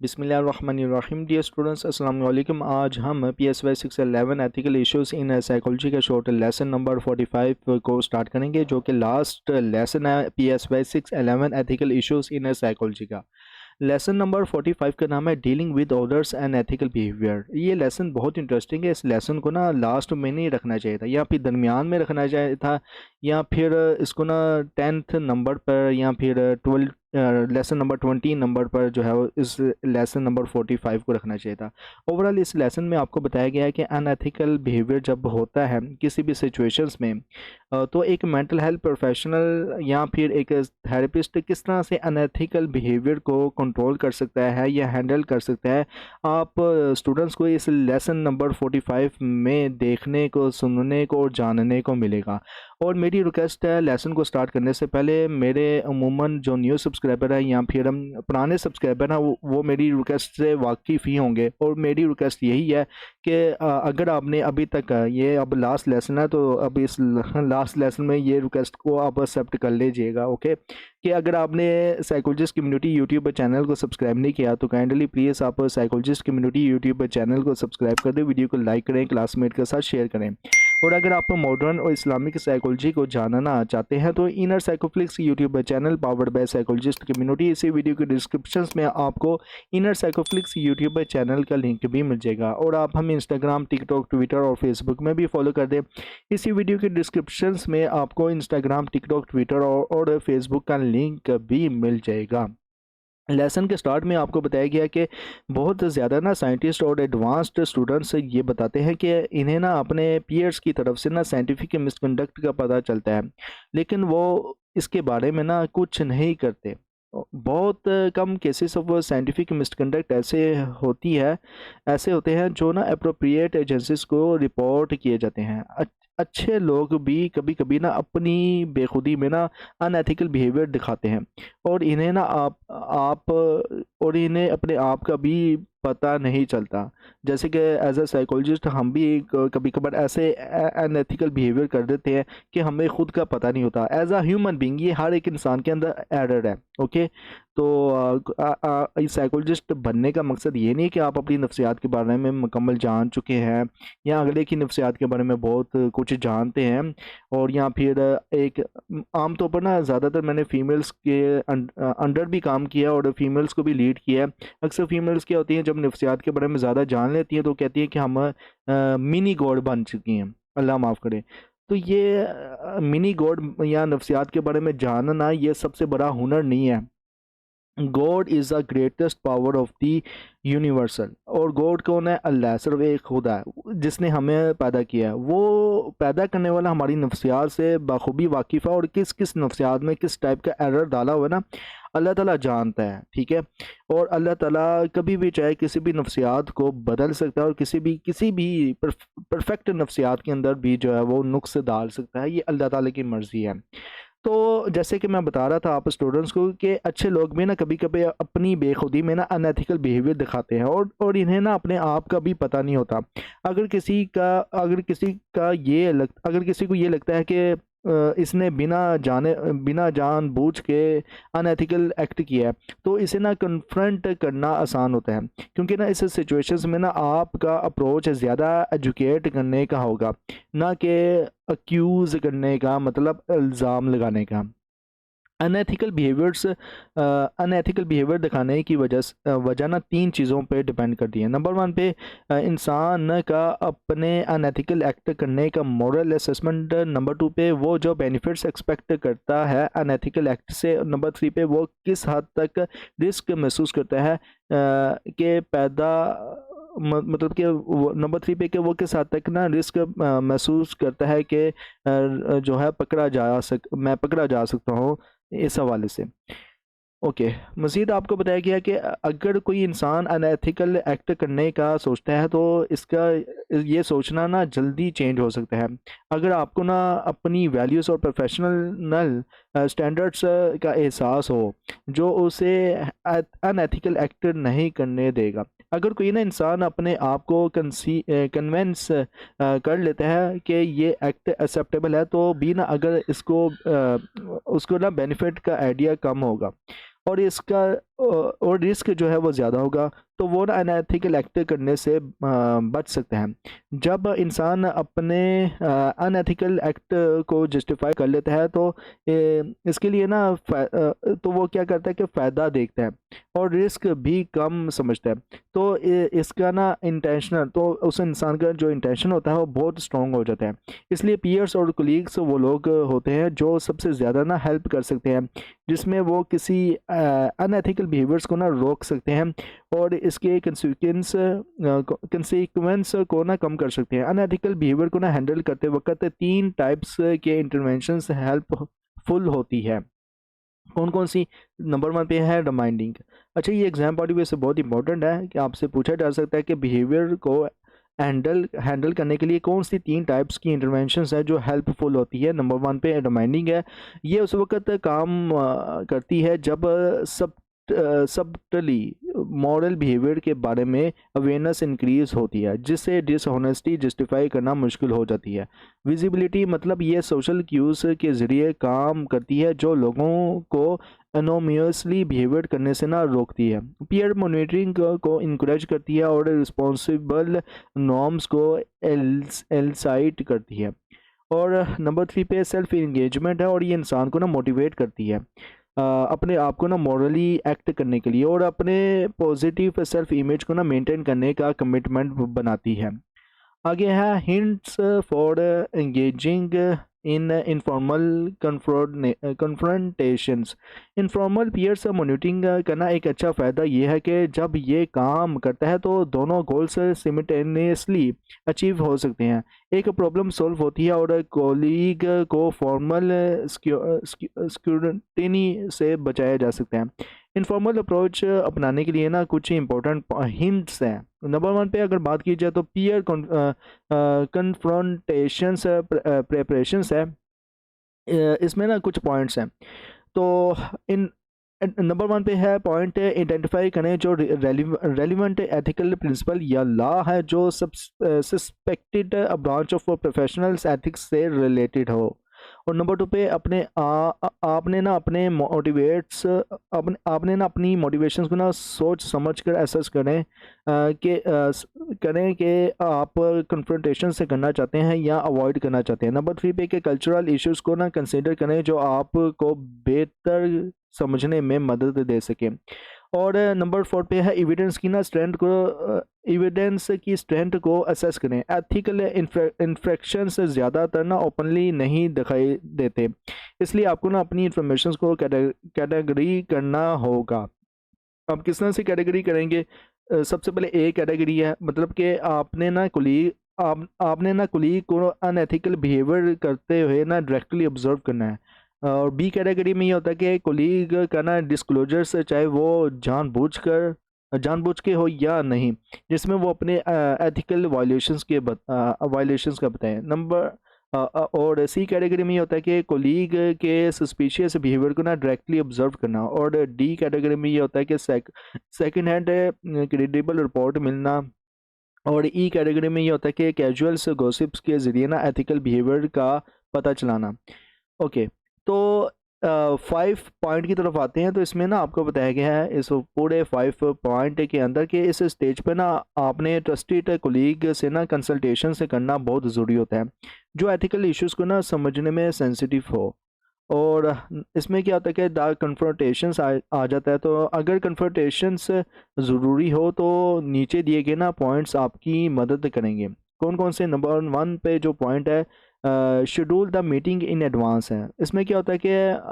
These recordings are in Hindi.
बिस्मिल्लाहिर्रहमानिर्रहीम। डियर स्टूडेंट्स, अस्सलाम वालेकुम। आज हम PSY 611 ethical issues in psychology का शॉर्ट लेसन नंबर 45 को स्टार्ट करेंगे, जो कि लास्ट लेसन है PSY 611 ethical issues in psychology का। लेसन नंबर 45 का नाम है dealing with orders and ethical behaviour. ये लेसन बहुत इंटरेस्टिंग है। इस लेसन को ना लास्ट में नहीं रखना चाहिए था, या फिर दरमियान में रखना चाहिए था, या फिर इसको ना 10th नंबर पर, या फिर 12 लेसन नंबर 20 नंबर पर जो है वो इस लेसन नंबर 45 को रखना चाहिए था। ओवरऑल इस लेसन में आपको बताया गया है कि अनएथिकल बिहेवियर जब होता है किसी भी सिचुएशंस में, तो एक मेंटल हेल्थ प्रोफेशनल या फिर एक थेरेपिस्ट किस तरह से अनएथिकल बिहेवियर को कंट्रोल कर सकता है या हैंडल कर सकता है, आप स्टूडेंट्स को इस लेसन नंबर 45 में देखने को, सुनने को और जानने को मिलेगा। और मेरी रिक्वेस्ट है, लेसन को स्टार्ट करने से पहले मेरे अमूमन जो न्यू सब्सक्राइबर है या फिर हम पुराने सब्सक्राइबर हैं वो मेरी रिक्वेस्ट से वाकिफ़ ही होंगे। और मेरी रिक्वेस्ट यही है कि अगर आपने अभी तक, ये अब लास्ट लेसन है, तो अब इस लास्ट लेसन में ये रिक्वेस्ट को आप एक्सेप्ट कर लीजिएगा, ओके। कि अगर आपने साइकोलॉजिस्ट कम्युनिटी यूट्यूब चैनल को सब्सक्राइब नहीं किया तो काइंडली प्लीज़ आप साइकोलॉजिस्ट कम्युनिटी यूट्यूब चैनल को सब्सक्राइब कर दें, वीडियो को लाइक करें, क्लासमेट के साथ शेयर करें। और अगर आप मॉडर्न और इस्लामिक साइकोलॉजी को जानना चाहते हैं तो Inner Psychoflix YouTube channel powered by psychologist community, इसी वीडियो के डिस्क्रिप्शन में आपको इनर साइकोफ्लिक्स यूट्यूब चैनल का लिंक भी मिल जाएगा। और आप हमें इंस्टाग्राम, टिकटॉक, ट्विटर और फेसबुक में भी फॉलो कर दें। इसी वीडियो के डिस्क्रिप्शन में आपको इंस्टाग्राम, टिकटॉक, ट्विटर और फेसबुक का लिंक भी मिल जाएगा। लेसन के स्टार्ट में आपको बताया गया कि बहुत ज़्यादा ना साइंटिस्ट और एडवांस्ड स्टूडेंट्स ये बताते हैं कि इन्हें ना अपने पीयर्स की तरफ से ना साइंटिफिक मिसकंडक्ट का पता चलता है, लेकिन वो इसके बारे में ना कुछ नहीं करते। बहुत कम केसेस ऑफ साइंटिफिक मिसकंडक्ट ऐसे होते हैं जो ना अप्रोप्रिएट एजेंसीज को रिपोर्ट किए जाते हैं। अच्छे लोग भी कभी कभी ना अपनी बेखुदी में ना अनएथिकल बिहेवियर दिखाते हैं, और इन्हें ना आप और इन्हें अपने आप का भी पता नहीं चलता। जैसे कि एज अ साइकोलॉजिस्ट हम भी कभी कभार ऐसे अनएथिकल बिहेवियर कर देते हैं कि हमें खुद का पता नहीं होता। एज अ ह्यूमन बीइंग ये हर एक इंसान के अंदर एरर है, ओके। तो साइकोलॉजिस्ट बनने का मकसद ये नहीं कि आप अपनी नफ्सियात के बारे में मुकम्मल जान चुके हैं या अगले की नफ्सियात के बारे में बहुत कुछ जानते हैं। और या फिर एक आमतौर पर ना ज़्यादातर मैंने फीमेल्स के अंडर भी काम किया और फीमेल्स को भी लीड किया है। अक्सर फीमेल्स क्या होती हैं, जब नफ्सियात के बारे में ज़्यादा जान लेती हैं तो कहती हैं कि हम मिनी गॉड बन चुकी हैं, अल्लाह माफ़ करे। तो ये मिनी गॉड या नफ्सियात के बारे में जानना ये सबसे बड़ा हुनर नहीं है। God is the greatest power of the universal. और गॉड कौन है? अल्लाह, सिर्फ एक खुदा है जिसने हमें पैदा किया है। वो पैदा करने वाला हमारी नफ्सियात से बखूबी वाकिफ़ है, और किस किस नफ्सियात में किस टाइप का एरर डाला हुआ है ना, अल्लाह ताला जानता है, ठीक है। और अल्लाह ताला कभी भी चाहे किसी भी नफ्सियात को बदल सकता है, और किसी भी परफेक्ट नफ्सियात के अंदर भी जो है वो नुक्स डाल सकता है। ये अल्लाह ताला की मर्ज़ी है। तो जैसे कि मैं बता रहा था आप स्टूडेंट्स को कि अच्छे लोग भी ना कभी कभी अपनी बेखुदी में ना अनएथिकल बिहेवियर दिखाते हैं, और इन्हें ना अपने आप का भी पता नहीं होता। अगर किसी को ये लगता है कि इसने बिना जान बूझ के अनएथिकल एक्ट किया है, तो इसे ना कन्फ्रंट करना आसान होता है, क्योंकि ना इस सिचुएशंस में ना आपका अप्रोच ज़्यादा एजुकेट करने का होगा, ना कि अक्यूज़ करने का, मतलब इल्ज़ाम लगाने का। अनएथिकल बिहेवियर दिखाने की वजह ना तीन चीज़ों पे डिपेंड करती है। नंबर वन पे इंसान का अपने अनएथिकल एक्ट करने का मॉरल असेसमेंट। नंबर टू पे वो जो बेनिफिट्स एक्सपेक्ट करता है अनएथिकल एक्ट से। नंबर थ्री पे वो किस हद तक रिस्क महसूस करता है कि पैदा मतलब कि नंबर थ्री पे कि वो किस हद तक ना रिस्क महसूस करता है कि जो है मैं पकड़ा जा सकता हूँ इस हवाले से, ओके। मज़ीद आपको बताया गया कि अगर कोई इंसान अनएथिकल एक्ट करने का सोचता है तो इसका ये सोचना ना जल्दी चेंज हो सकता है। अगर आपको ना अपनी वैल्यूज़ और प्रोफेशनल स्टैंडर्ड्स का एहसास हो जो उसे अनएथिकल एक्ट नहीं करने देगा। अगर कोई ना इंसान अपने आप को कन्वेंस कर लेता है कि ये एक्ट एक्सेप्टेबल है, तो भी ना अगर उसको ना बेनिफिट का आइडिया कम होगा, और और रिस्क जो है वो ज़्यादा होगा, तो वो ना अनएथिकल एक्ट करने से बच सकते हैं। जब इंसान अपने अनएथिकल एक्ट को जस्टिफाई कर लेता है तो इसके लिए ना तो वो क्या करता है कि फ़ायदा देखता है और रिस्क भी कम समझता है। तो इसका ना इंटेंशनल, तो उस इंसान का जो इंटेंशन होता है वो बहुत स्ट्रॉन्ग हो जाता है। इसलिए पीयर्स और कोलीग्स वो लोग होते हैं जो सबसे ज़्यादा ना हेल्प कर सकते हैं, जिसमें वो किसी अनएथिकल बिहेवियर्स को ना रोक सकते हैं और इसके कंसिक्वेंस को ना कम कर सकते हैं। अनएथिकल बिहेवियर को ना हैंडल करते वक्त 3 टाइप्स के इंटरवेंशंस हेल्पफुल होती है। कौन कौन सी? नंबर 1 पे है रिमाइंडिंग। अच्छा, ये एग्जाम पॉइंट ऑफ व्यू से बहुत इंपॉर्टेंट है कि आपसे पूछा जा सकता है कि बिहेवियर को हैंडल हैंडल करने के लिए कौन सी 3 टाइप्स की इंटरवेंशंस है जो हेल्पफुल होती है। नंबर 1 पे रिमाइंडिंग है। ये उस वक्त काम करती है जब सबटली मॉरल बिहेवियर के बारे में अवेयरनेस इंक्रीज होती है, जिससे डिसऑनेस्टी जस्टिफाई करना मुश्किल हो जाती है। विजिबिलिटी मतलब ये सोशल क्यूज के ज़रिए काम करती है जो लोगों को एनोमियसली बिहेवियर करने से ना रोकती है। पीयर मॉनिटरिंग को इनकरेज करती है और रिस्पॉन्सिबल नॉर्म्स को एलसाइट करती है। और नंबर 3 पे सेल्फ इंगेजमेंट है और ये इंसान को ना मोटिवेट करती है अपने आप को ना मॉरली एक्ट करने के लिए और अपने पॉजिटिव सेल्फ इमेज को ना मेंटेन करने का कमिटमेंट बनाती है। आगे है hints for engaging in informal confrontations. Informal peer से मॉनिटरिंग करना एक अच्छा फ़ायदा ये है कि जब ये काम करता है तो दोनों गोल्स सिमिल्टेनियसली अचीव हो सकते हैं। एक प्रॉब्लम सॉल्व होती है और कॉलीग को फॉर्मल स्क्रूटिनी से बचाया जा सकता है। इनफॉर्मल अप्रोच अपनाने के लिए ना कुछ इंपॉर्टेंट हिंट्स हैं। नंबर 1 पे अगर बात की जाए तो पीयर कन्फ्रंटेशंस प्रेपरेशंस है। इसमें ना कुछ पॉइंट्स हैं। तो इन नंबर 1 पे है पॉइंट, आइडेंटिफाई करें जो रेलिवेंट एथिकल प्रिंसिपल या लॉ है जो suspected branch of professionals ethics से रिलेटेड हो। और नंबर 2 पे आपने ना अपने मोटिवेट्स आपने ना अपनी मोटिवेशंस को ना सोच समझ कर एसेस करें करें कि आप कन्फ्रंटेशन से करना चाहते हैं या अवॉइड करना चाहते हैं। नंबर 3 पे के कल्चरल इश्यूज को ना कंसिडर करें जो आपको बेहतर समझने में मदद दे सके। और नंबर 4 पे है एविडेंस की स्ट्रेंथ को असेस करें। एथिकल इन्फ्रैक्शन से ज़्यादातर ना ओपनली नहीं दिखाई देते, इसलिए आपको ना अपनी इंफॉर्मेशन को कैटेगरी करना होगा। आप किस तरह से कैटेगरी करेंगे? सबसे पहले ए कैटेगरी है, मतलब कि आपने ना कुलीग को अनएथिकल बिहेवियर करते हुए ना डायरेक्टली ऑब्जर्व करना है। और बी कैटेगरी में ये होता है कि कोलीग का ना डिस्क्लोजर्स, चाहे वो जानबूझ के हो या नहीं, जिसमें वो अपने एथिकल वायलेशंस का बताएं। और सी कैटेगरी में ये होता है कि कोलीग के सस्पिशियस बिहेवियर को ना डायरेक्टली ऑब्जर्व करना। और डी कैटेगरी में ये होता है कि सेकंड हैंड क्रेडिबल रिपोर्ट मिलना। और ई कैटेगरी में ये होता है कि कैजुअल्स गॉसिप्स के ज़रिए ना एथिकल बिहेवियर का पता चलाना। ओके, तो 5 पॉइंट की तरफ आते हैं। तो इसमें ना आपको बताया गया है इस पूरे 5 पॉइंट के अंदर कि इस स्टेज पे ना आपने ट्रस्टेड कोलीग से ना कंसल्टेशन से करना बहुत ज़रूरी होता है, जो एथिकल इश्यूज़ को ना समझने में सेंसिटिव हो। और इसमें क्या होता है कि द कन्फ्रंटेशंस आ जाता है। तो अगर कन्फ्रंटेशंस ज़रूरी हो तो नीचे दिए गए ना पॉइंट्स आपकी मदद करेंगे। कौन कौन से? नंबर 1 पे जो पॉइंट है, schedule the meeting in advance है। इसमें क्या होता है कि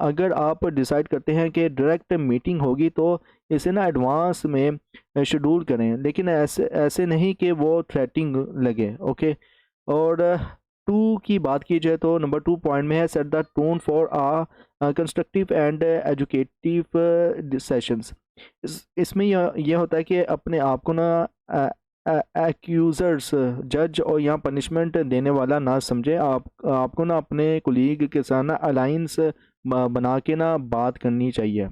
अगर आप डिसाइड करते हैं कि डायरेक्ट मीटिंग होगी तो इसे ना एडवांस में शेड्यूल करें, लेकिन ऐसे नहीं कि वो थ्रेटिंग लगे। ओके। और 2 की बात की जाए तो नंबर 2 पॉइंट में है, set the tone for constructive and educative sessions. इसमें यह होता है कि अपने आप को ना एक्यूजर्स, जज और यहाँ पनिशमेंट देने वाला ना समझे। आपको ना अपने कोलीग के साथ ना अलाइंस बना के ना बात करनी चाहिए।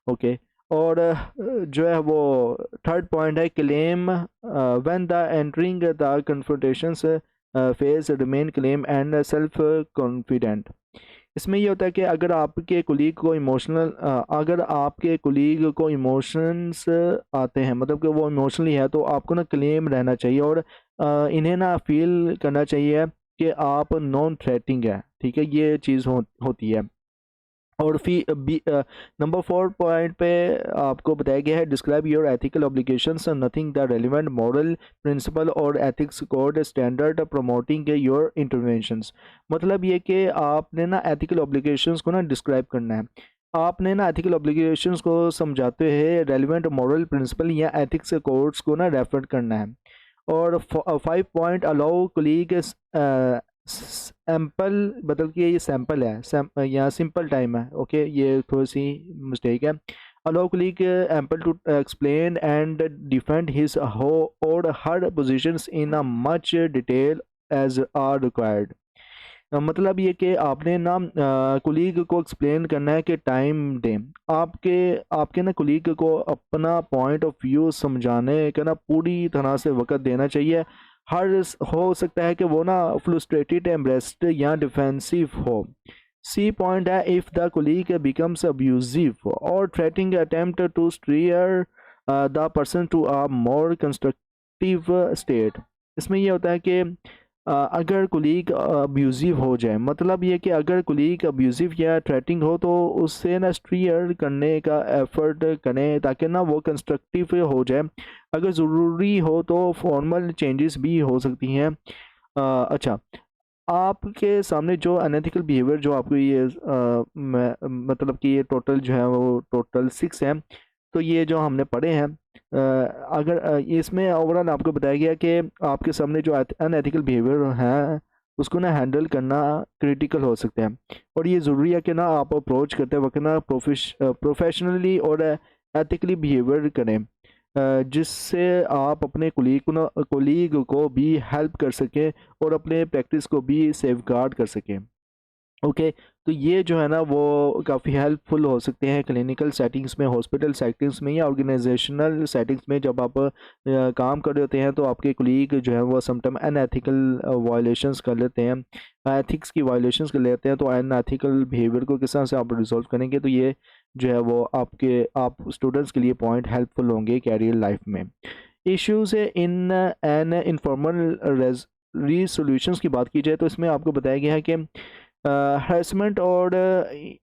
ओके। और जो है वो 3rd पॉइंट है, calm when the entering the confrontations face remain calm and self confident. इसमें ये होता है कि अगर आपके कुलीग को इमोशंस आते हैं, मतलब कि वो इमोशनली है, तो आपको ना क्लेम रहना चाहिए और इन्हें ना फील करना चाहिए कि आप नॉन थ्रेटिंग है, ठीक है, ये चीज़ होती है। और फिर नंबर 4 पॉइंट पे आपको बताया गया है, describe your ethical obligations, nothing the relevant moral principle और ethics code standard promoting your interventions. मतलब ये कि आपने ना एथिकल ऑब्लिगेशंस को ना डिस्क्राइब करना है। आपने ना एथिकल ऑब्लिगेशंस को समझाते हुए रेलिवेंट मॉरल प्रिंसिपल या एथिक्स कोड्स को ना रेफर करना है। और 5 पॉइंट अलाउ कोलीग सैम्पल, मतलब कि ये सैम्पल है, यहाँ सिंपल टाइम है, ओके, ये थोड़ी सी मिस्टेक है। Allow colleague ample to explain and defend his हो और her positions in a much detail as are required. मतलब ये कि आपने ना कुलीग को एक्सप्लेन करना है कि टाइम दें। आपके आपके ना कुलीग को अपना पॉइंट ऑफ व्यू समझाने का ना पूरी तरह से वक्त देना चाहिए। हो सकता है कि वो ना फ्रस्ट्रेटेड, एम्ब्रेस्ड या डिफेंसिव हो। सी पॉइंट है, if the colleague becomes abusive और threatening attempt to steer the person to a more constructive state. इसमें यह होता है कि अगर कुलीग अब्यूज़िव हो जाए, मतलब ये कि अगर कुलीग अब्यूज़िव या थ्रेटिंग हो तो उससे ना स्टीयर करने का एफर्ट करें ताकि ना वो कंस्ट्रक्टिव हो जाए। अगर ज़रूरी हो तो फॉर्मल चेंजेस भी हो सकती हैं। अच्छा, आपके सामने जो अनएथिकल बिहेवियर जो आपको ये मतलब कि ये टोटल जो है वो टोटल 6 हैं। तो ये जो हमने पढ़े हैं, अगर इसमें ओवरऑल आपको बताया गया कि आपके सामने जो अनएथिकल बिहेवियर है उसको ना हैंडल करना क्रिटिकल हो सकता है। और ये ज़रूरी है कि ना आप अप्रोच करते वक्त ना प्रोफेशनली और एथिकली बिहेवियर करें, जिससे आप अपने कोलीग को भी हेल्प कर सकें और अपने प्रैक्टिस को भी सेफगार्ड कर सकें। ओके, तो ये जो है ना वो काफ़ी हेल्पफुल हो सकते हैं क्लिनिकल सेटिंग्स में, हॉस्पिटल सेटिंग्स में या ऑर्गेनाइजेशनल सेटिंग्स में। जब आप काम कर रहे होते हैं तो आपके कोलीग जो है वो समटाइम अनएथिकल वायलेशंस कर लेते हैं, एथिक्स की वायलेशंस कर लेते हैं। तो अनएथिकल बिहेवियर को किस तरह से आप रिजॉल्व करेंगे, तो ये जो है वो आप स्टूडेंट्स के लिए पॉइंट हेल्पफुल होंगे कैरियर लाइफ में। इश्यूज इन एन इनफॉर्मल रीसोल्यूशंस की बात की जाए तो इसमें आपको बताया गया है कि हरासमेंट और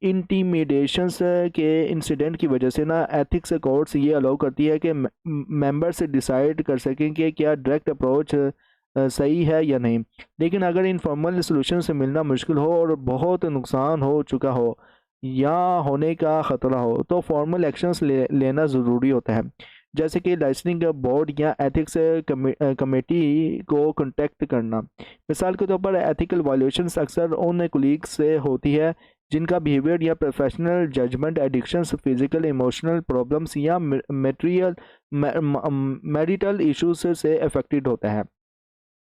इंटीमिडेशंस के इंसिडेंट की वजह से ना एथिक्स कोड्स ये अलाउ करती है कि मेंबर्स डिसाइड कर सकें कि क्या डायरेक्ट अप्रोच सही है या नहीं। लेकिन अगर इनफॉर्मल सोल्यूशन से मिलना मुश्किल हो और बहुत नुकसान हो चुका हो या होने का ख़तरा हो तो फॉर्मल एक्शंस लेना ज़रूरी होता है, जैसे कि लाइसेंसिंग बोर्ड या एथिक्स कमेटी को कांटेक्ट करना। मिसाल के तौर पर एथिकल वायलेशंस अक्सर उन कोलीग्स से होती है जिनका बिहेवियर या professional judgement addictions, physical emotional problems या मटेरियल मैरिटल इश्यूज से अफेक्टेड होता है।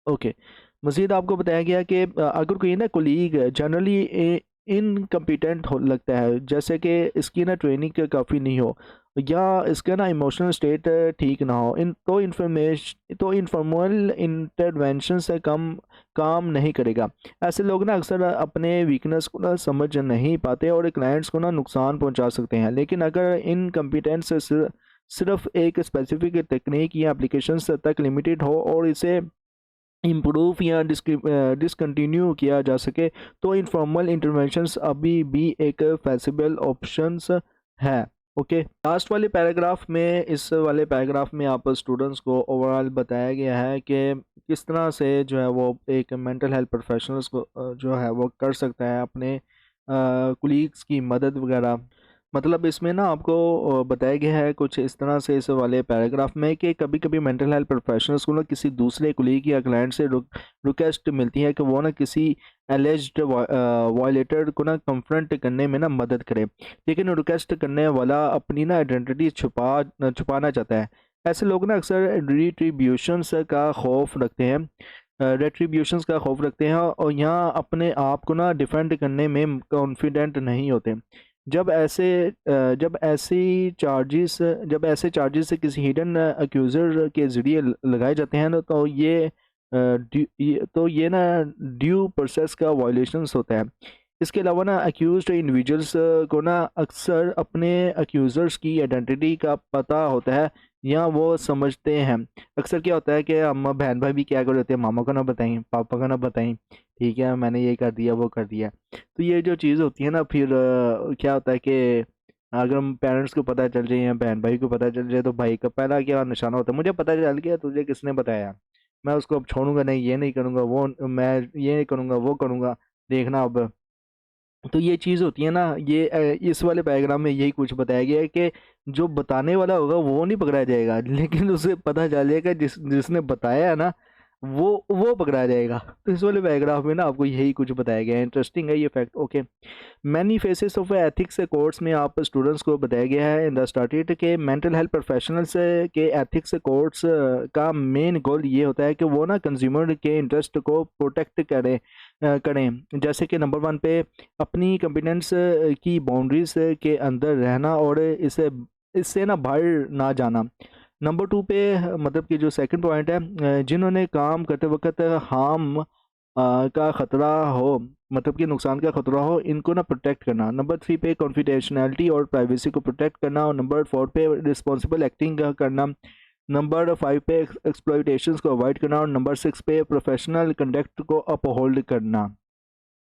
ओके, मज़ीद आपको बताया गया कि अगर कोई ना कोलीग जनरली इनकम्पिटेंट हो लगता है, जैसे कि इसकी ना ट्रेनिंग काफ़ी नहीं हो या इसका ना इमोशनल स्टेट ठीक ना हो, तो इनफॉर्मल इंटरवेंशन से कम काम नहीं करेगा। ऐसे लोग ना अक्सर अपने वीकनेस को ना समझ नहीं पाते और क्लाइंट्स को ना नुकसान पहुंचा सकते हैं। लेकिन अगर इनकम्पिटेंस सिर्फ एक स्पेसिफिक टेक्निक या एप्लीकेशन तक लिमिटेड हो और इसे इम्प्रूव या डिसकंटिन्यू किया जा सके तो इनफॉर्मल इंटरवेंशंस अभी भी एक फेसिबल ऑप्शंस है। ओके, लास्ट वाले पैराग्राफ में, इस वाले पैराग्राफ में आप स्टूडेंट्स को ओवरऑल बताया गया है कि किस तरह से जो है वो एक मेंटल हेल्थ प्रोफेशनल्स को जो है वो कर सकता है अपने कुलीग्स की मदद वगैरह। मतलब इसमें ना आपको बताया गया है कुछ इस तरह से इस वाले पैराग्राफ में कि कभी कभी मेंटल हेल्थ प्रोफेशनल्स को ना किसी दूसरे कुलीग या क्लाइंट से रिक्वेस्ट मिलती है कि वो ना किसी एलिज्ड वायलेटर को ना कन्फ्रंट करने में ना मदद करे, लेकिन रिक्वेस्ट करने वाला अपनी ना आइडेंटिटी छुपाना चाहता है। ऐसे लोग ना अक्सर रेट्रीब्यूशंस का खौफ रखते हैं और यहाँ अपने आप को ना डिफेंड करने में कॉन्फिडेंट नहीं होते। जब ऐसे चार्जेस से किसी हिडन अक्यूज़र के ज़रिए लगाए जाते हैं ना तो ये ना ड्यू प्रोसेस का वायलेशंस होता है। इसके अलावा ना अक्यूज्ड इंडिविजुअल्स को ना अक्सर अपने अक्यूज़र्स की आइडेंटिटी का पता होता है या वो समझते हैं। अक्सर क्या होता है कि हम बहन भाई भी क्या कर देते हैं, मामा को ना बताएं, पापा को ना बताएं, ठीक है, मैंने ये कर दिया वो कर दिया। तो ये जो चीज़ होती है ना, फिर क्या होता है कि अगर हम पेरेंट्स को पता चल जाए या बहन भाई को पता चल जाए तो भाई का पहला क्या निशाना होता है, मुझे पता चल गया, तुझे किसने बताया, मैं उसको अब छोड़ूंगा नहीं, ये नहीं करूंगा, वो मैं ये नहीं करूंगा, वो करूंगा, देखना अब। तो ये चीज़ होती है ना, ये इस वाले पैराग्राम में यही कुछ बताया गया है कि जो बताने वाला होगा वो नहीं पकड़ा जाएगा, लेकिन उसे पता चल जाएगा जिसने बताया है ना, वो पकड़ा जाएगा। तो इस वाले पैराग्राफ में ना आपको यही कुछ बताया गया है। इंटरेस्टिंग है ये fact. Okay, many faces of ethics course में आप स्टूडेंट्स को बताया गया है इन द स्टार्टेड के मेंटल हेल्थ प्रोफेशनल्स के एथिक्स कोर्स का मेन गोल ये होता है कि वो ना कंज्यूमर के इंटरेस्ट को प्रोटेक्ट करें। जैसे कि नंबर 1 पे अपनी कॉम्पिटेंस की बाउंड्रीज के अंदर रहना और इससे ना बाहर ना जाना। नंबर 2 पे मतलब कि जो सेकंड पॉइंट है, जिन्होंने काम करते वक्त हार्म का ख़तरा हो, मतलब कि नुकसान का ख़तरा हो, इनको ना प्रोटेक्ट करना। नंबर 3 पे कॉन्फिडेंशियलिटी और प्राइवेसी को प्रोटेक्ट करना, और नंबर 4 पे रिस्पॉन्सिबल एक्टिंग करना। नंबर 5 पे एक्सप्लॉयटेशंस को अवॉइड करना, और नंबर 6 पे प्रोफेशनल कंडक्ट को अपहोल्ड करना।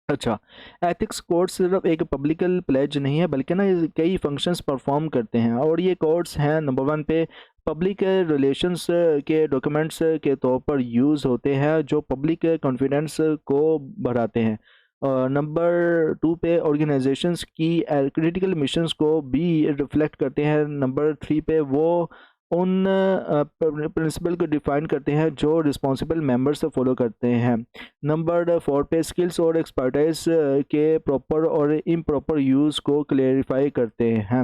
अच्छा, एथिक्स कोड्स सिर्फ एक पब्लिकल प्लेज नहीं है, बल्कि ना ये कई फंक्शंस परफॉर्म करते हैं, और ये कोड्स हैं नंबर 1 पे पब्लिक रिलेशंस के डॉक्यूमेंट्स के तौर पर यूज़ होते हैं जो पब्लिक कॉन्फिडेंस को बढ़ाते हैं। और नंबर 2 पे ऑर्गेनाइजेशंस की क्रिटिकल मिशंस को भी रिफ्लेक्ट करते हैं। नंबर 3 पे वो उन प्रिंसिपल को डिफाइन करते हैं जो रिस्पॉन्सिबल मेंबर्स फॉलो करते हैं। नंबर 4 पे स्किल्स और एक्सपर्टाइज के प्रॉपर और इम्प्रॉपर यूज़ को क्लेरिफाई करते हैं।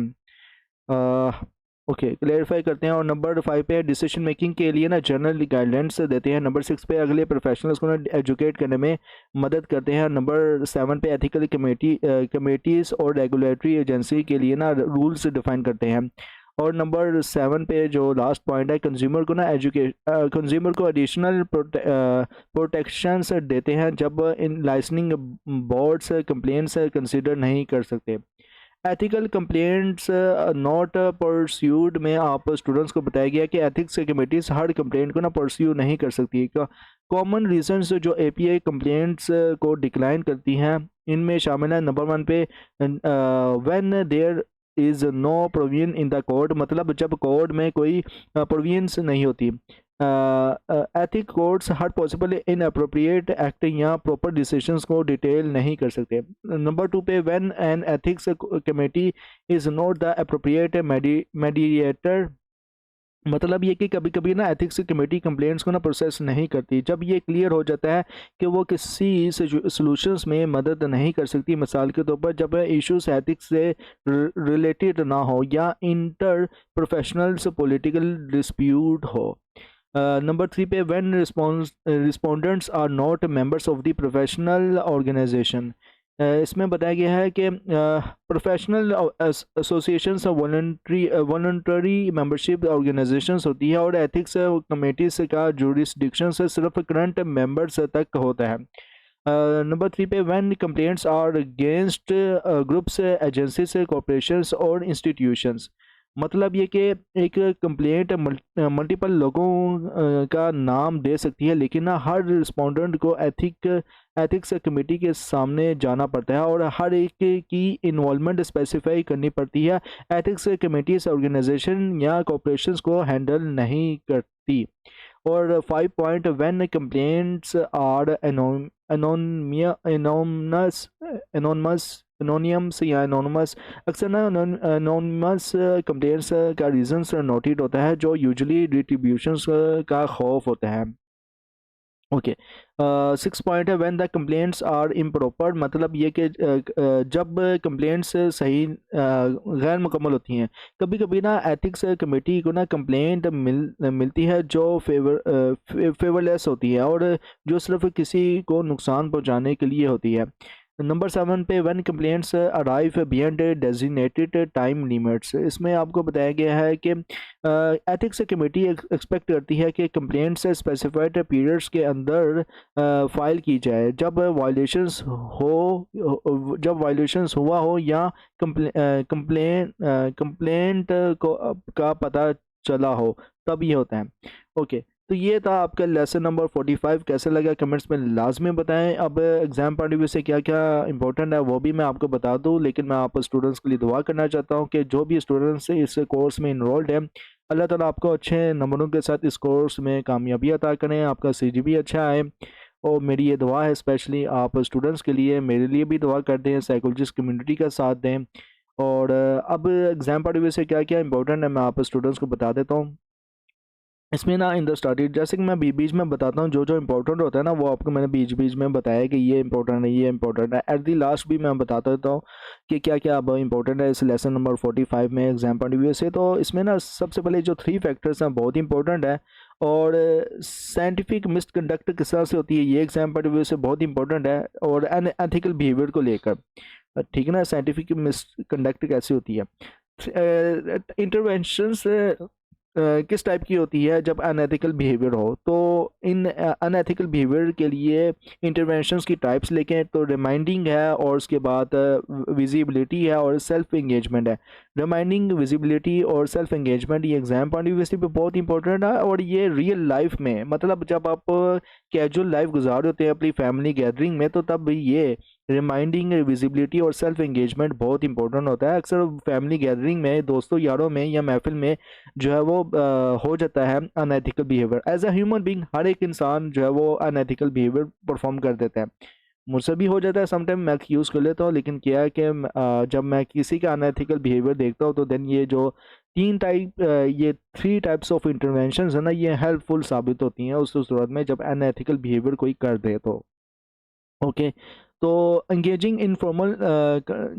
ओके, क्लेरिफाई करते हैं। और नंबर 5 पे डिसीजन मेकिंग के लिए ना जनरल गाइडलाइंस देते हैं। नंबर 6 पे अगले प्रोफेशनल्स को ना एजुकेट करने में मदद करते हैं। नंबर 7 पे एथिकल कमेटीज़ और रेगुलेटरी एजेंसी के लिए ना रूल्स डिफाइन करते हैं। और नंबर 7 पे जो लास्ट पॉइंट है, कंज्यूमर को ना कंज्यूमर को एडिशनल प्रोटेक्शंस देते हैं जब इन लाइसनिंग बोर्ड्स कंप्लेंट्स कंसिडर नहीं कर सकते। एथिकल कंप्लेंट्स नॉट परस्यूड में आप स्टूडेंट्स को बताया गया कि एथिक्स कमेटीज हर कंप्लेंट को ना परस्यू नहीं कर सकती। कॉमन रीजंस जो एपीआई कंप्लेंट्स को डिक्लाइन करती हैं, इनमें शामिल है नंबर 1 पे when there is no provision in the code, मतलब जब कोड में कोई प्रोविजंस नहीं होती। एथिक कोड्स हर पॉसिबल इन अप्रोप्रिएट एक्ट या प्रॉपर डिसीजंस को डिटेल नहीं कर सकते। नंबर 2 पे when an ethics committee is not the appropriate mediator, मतलब ये कि कभी कभी ना एथिक्स कमेटी कंप्लेंट्स को ना प्रोसेस नहीं करती जब ये क्लियर हो जाता है कि वो किसी सॉल्यूशंस में मदद नहीं कर सकती। मिसाल के तौर पर जब इश्यूज एथिक्स से रिलेटेड ना हो या इंटर प्रोफेशनल्स पॉलिटिकल डिस्प्यूट हो। नंबर 3 पे when respondents are not members of the professional organisation, इसमें बताया गया है कि प्रोफेशनल एसोसिएशंस और वॉलंटरी मेंबरशिप ऑर्गेनाइजेशंस होती है, और एथिक्स कमेटीज का जुरिस्डिक्शन से सिर्फ करंट मेंबर्स तक होता है। नंबर 3 पे when complaints are against groups agencies corporations और इंस्टीट्यूशंस, मतलब ये कि एक कंप्लेंट मल्टीपल लोगों का नाम दे सकती है, लेकिन ना हर रिस्पोंडेंट को एथिक्स कमेटी के सामने जाना पड़ता है और हर एक की इन्वॉल्वमेंट स्पेसिफाई करनी पड़ती है। एथिक्स कमेटी ऑर्गेनाइजेशन या कॉरपोरेशंस को हैंडल नहीं करती। और 5 point when complaints are anonymous या एनोनमस, अक्सर ना एनोनमस कंप्लेंट्स का रीजंस नोटेड होता है जो यूजुअली डिस्ट्रीब्यूशंस का खौफ होता है। ओके, 6 पॉइंट है when the complaints are improper, मतलब ये कि जब कंप्लेंट्स सही गैर मुकम्मल होती हैं। कभी कभी ना एथिक्स कमेटी को ना कंप्लेंट मिलती है जो फेवरलेस होती है और जो सिर्फ किसी को नुकसान पहुंचाने के लिए होती है। नंबर 7 पे one complaints arrive beyond designated time limits, इसमें आपको बताया गया है कि एथिक्स कमेटी एक्सपेक्ट करती है कि कंप्लेंट्स स्पेसिफाइड पीरियड्स के अंदर फाइल की जाए जब वायलेशंस हुआ हो या कंप्लेंट का पता चला हो, तब ये होता है। ओके, तो ये था आपका लेसन नंबर 45। कैसे लगा कमेंट्स में लाजमी बताएं। अब एग्ज़ाम पॉइंट ऑफ व्यू से क्या क्या इंपॉर्टेंट है वो भी मैं आपको बता दूं, लेकिन मैं आप स्टूडेंट्स के लिए दुआ करना चाहता हूं कि जो भी स्टूडेंट्स इस कोर्स में इनरोल्ड है, अल्लाह ताला आपको अच्छे नंबरों के साथ इस कोर्स में कामयाबी अता करें, आपका CGPA अच्छा आए। और मेरी ये दुआ है स्पेशली आप स्टूडेंट्स के लिए, मेरे लिए भी दुआ कर दें, साइकोलॉजिस्ट कम्युनिटी का साथ दें। और अब एग्ज़ाम पॉइंट ऑफ व्यू से क्या क्या इंपॉर्टेंट है मैं आप स्टूडेंट्स को बता देता हूँ। इसमें ना इन द स्टार्टेड, जैसे कि मैं बीच बीच में बताता हूँ जो जो इंपॉर्टेंट होता है ना, वो आपको मैंने बीच बीच में बताया कि ये इंपॉर्टेंट है, ये इंपॉर्टेंट है। एट दी लास्ट भी मैं बताता देता हूँ कि क्या क्या अब इंपॉर्टेंट है इस लेसन नंबर 45 में एग्जाम पॉइंट ऑफ व्यू से। तो इसमें ना सबसे पहले जो 3 फैक्टर्स हैं बहुत इंपॉर्टेंट है। और साइंटिफिक मिसकंडक्ट किस तरह से होती है, ये एग्जाम पॉइंट ऑफ व्यू से बहुत इंपॉर्टेंट है। और अनएथिकल बिहेवियर को लेकर, ठीक है ना, साइंटिफिक मिसकंडक्ट कैसे होती है। इंटरवेंशंस किस टाइप की होती है जब अनएथिकल बिहेवियर हो, तो इन अनएथिकल बिहेवियर के लिए इंटरवेंशंस की टाइप्स लेके, तो रिमाइंडिंग है और उसके बाद विजिबिलिटी है और सेल्फ एंगेजमेंट है। रिमाइंडिंग, विजिबिलिटी और सेल्फ एंगेजमेंट ये एग्जाम पॉइंट ऑफ व्यू पे बहुत इंपॉर्टेंट है। और ये रियल लाइफ में, मतलब जब आप कैजुअल लाइफ गुजार रहे होते हैं अपनी फैमिली गैदरिंग में, तो तब ये रिमाइंडिंग, विजिबिलिटी और सेल्फ एंगेजमेंट बहुत इंपॉर्टेंट होता है। अक्सर फैमिली गैदरिंग में, दोस्तों यारों में या महफिल में जो है वो हो जाता है unethical behaviour. As a human being हर एक इंसान जो है वो अनएथिकल बिहेवियर परफॉर्म कर देता है। मुझसे भी हो जाता है समटाइम, मैं यूज़ कर लेता हूँ। लेकिन क्या है कि जब मैं किसी का अनएथिकल बिहेवियर देखता हूँ तो देन ये जो ये 3 टाइप्स ऑफ इंटरवेंशन है ना, ये हेल्पफुल साबित होती हैं उस सूरत में जब अनएथिकल बिहेवियर कोई कर दे तो। ओके, तो एंगेजिंग इनफॉर्मल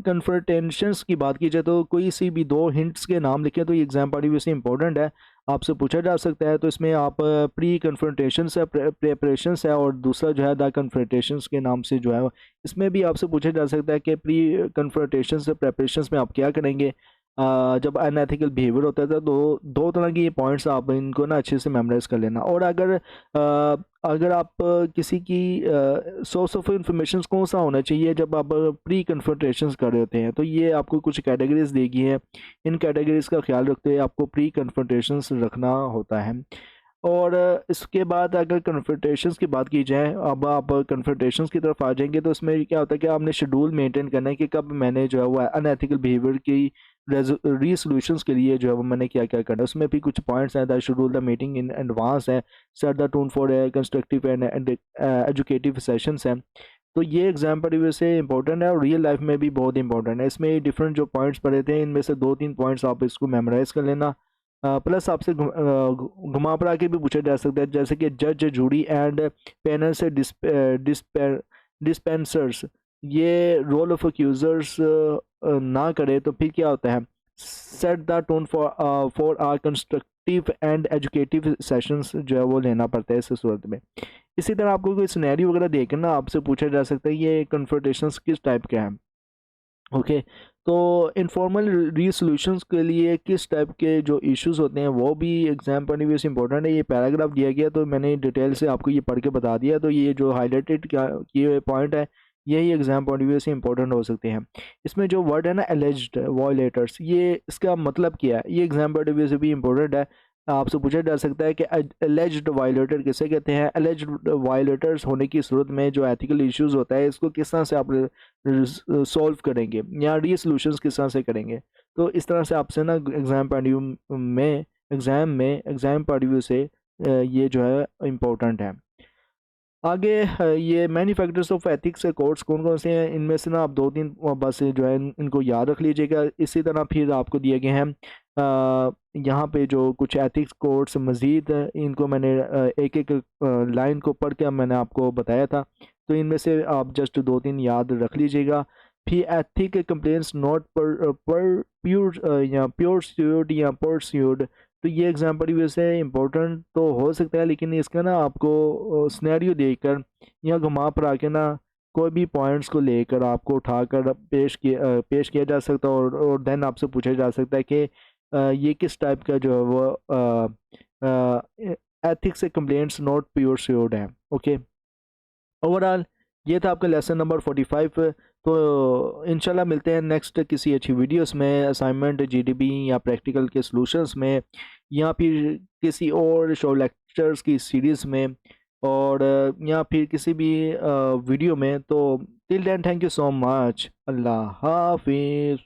कन्फ्रंटेशंस की बात की जाए तो कोई सी भी 2 हिंट्स के नाम लिखें तो ये एग्जाम पॉइंट ऑफ व्यू से इंपॉर्टेंट है, आपसे पूछा जा सकता है। तो इसमें आप प्री कन्फ्रंटेशंस है, प्रेपरेशंस है, और दूसरा जो है द कन्फ्रंटेशंस के नाम से जो है इसमें भी आपसे पूछा जा सकता है कि प्री कन्फ्रंटेशंस से प्रेपरेशंस में आप क्या करेंगे जब अनएथिकल बिहेवियर होता है। तो दो तरह की ये पॉइंट्स आप इनको ना अच्छे से मेमोराइज कर लेना। और अगर आप किसी की सोर्स ऑफ इंफॉर्मेशन कौन सा होना चाहिए जब आप प्री कन्फ्रंटेशंस कर रहे होते हैं, तो ये आपको कुछ कैटेगरीज देगी हैं। इन कैटेगरीज का ख्याल रखते हुए आपको प्री कन्फ्रंटेशंस रखना होता है। और इसके बाद अगर कन्फ्रंटेशंस की बात की जाए, अब आप कन्फ्रंटेशंस की तरफ आ जाएंगे तो इसमें क्या होता है कि आपने शेड्यूल मेंटेन करना है कि कब मैंने जो है वो अनएथिकल बिहेवियर की रीसोल्यूशंस के लिए जो है वो मैंने क्या क्या करना है। उसमें भी कुछ पॉइंट्स हैं, the schedule the meeting in advance है, set the tone for constructive and educative sessions हैं। तो ये एग्जाम पर वैसे इंपॉर्टेंट है और रियल लाइफ में भी बहुत इंपॉर्टेंट है। इसमें डिफरेंट जो पॉइंट्स पढ़े थे इनमें से 2-3 पॉइंट्स आप इसको मेमोराइज कर लेना। प्लस आपसे घुमा पड़ा के भी पूछा जा सकता है, जैसे कि जज, जूरी एंड पैनल से डिस्पेंसर्स ये रोल ऑफ अक्यूजर्स ना करे तो फिर क्या होता है। Set the tone for our constructive and educative sessions जो है वो लेना पड़ता है इस सूरत में। इसी तरह आपको कोई सिनेरियो वगैरह देखकर ना आपसे पूछा जा सकता है ये कन्फ्रंटेशंस किस टाइप के हैं। ओके, तो इनफॉर्मल रीसोल्यूशंस के लिए किस टाइप के जो इश्यूज होते हैं वो भी एग्जाम पॉइंट ऑफ व्यू से इंपॉर्टेंट है। ये पैराग्राफ दिया गया तो मैंने डिटेल से आपको ये पढ़ के बता दिया। तो ये जो हाईलाइटेड किए हुए पॉइंट है यही एग्जाम पॉइंट ऑफ व्यू से इंपॉर्टेंट हो सकते हैं। इसमें जो वर्ड है ना एलिज्ड वायलेटर्स, ये इसका मतलब क्या है, ये एग्जाम पॉइंट ऑफ व्यू से भी इंपॉर्टेंट है। आपसे पूछा जा सकता है कि एलिज्ड वायलेटर किसे कहते हैं। एलिज्ड वायलेटर्स होने की सूरत में जो एथिकल इश्यूज होता है इसको किस तरह से आप सॉल्व करेंगे या रीसोल्यूशंस किस तरह से करेंगे। तो इस तरह से आपसे ना एग्जाम पॉइंट व्यू में एग्जाम पॉइंट व्यू से ये जो है इम्पोर्टेंट है। आगे ये मैन्युफैक्चरर्स ऑफ एथिक्स कोड्स कौन कौन से हैं, इनमें से ना आप 2-3 बस जो है इनको याद रख लीजिएगा। इसी तरह फिर आपको दिए गए हैं यहाँ पे जो कुछ एथिक्स कोड्स मज़ीद इनको मैंने एक एक लाइन को पढ़ के मैंने आपको बताया था। तो इनमें से आप जस्ट 2-3 याद रख लीजिएगा। फिर एथिक कंप्लेंट्स नॉट पर प्योर या प्योर या परस्यूड, तो ये एग्जाम्पल वैसे इंपॉर्टेंट तो हो सकता है लेकिन इसका ना आपको सिनेरियो देखकर या घुमा पड़ा के ना कोई भी पॉइंट्स को लेकर आपको उठाकर पेश किया जा सकता है, और देन आपसे पूछा जा सकता है कि ये किस टाइप का जो है वो एथिक्स से कंप्लेंट्स नॉट प्योर श्योर्ड है। ओके, ओवरऑल ये था आपका लेसन नंबर 45। तो इंशाल्लाह मिलते हैं नेक्स्ट किसी अच्छी वीडियोस में, असाइनमेंट जीडीबी या प्रैक्टिकल के सॉल्यूशंस में, या फिर किसी और शो लेक्चर्स की सीरीज़ में, और या फिर किसी भी वीडियो में। तो till then thank you so much. अल्लाह हाफिज़।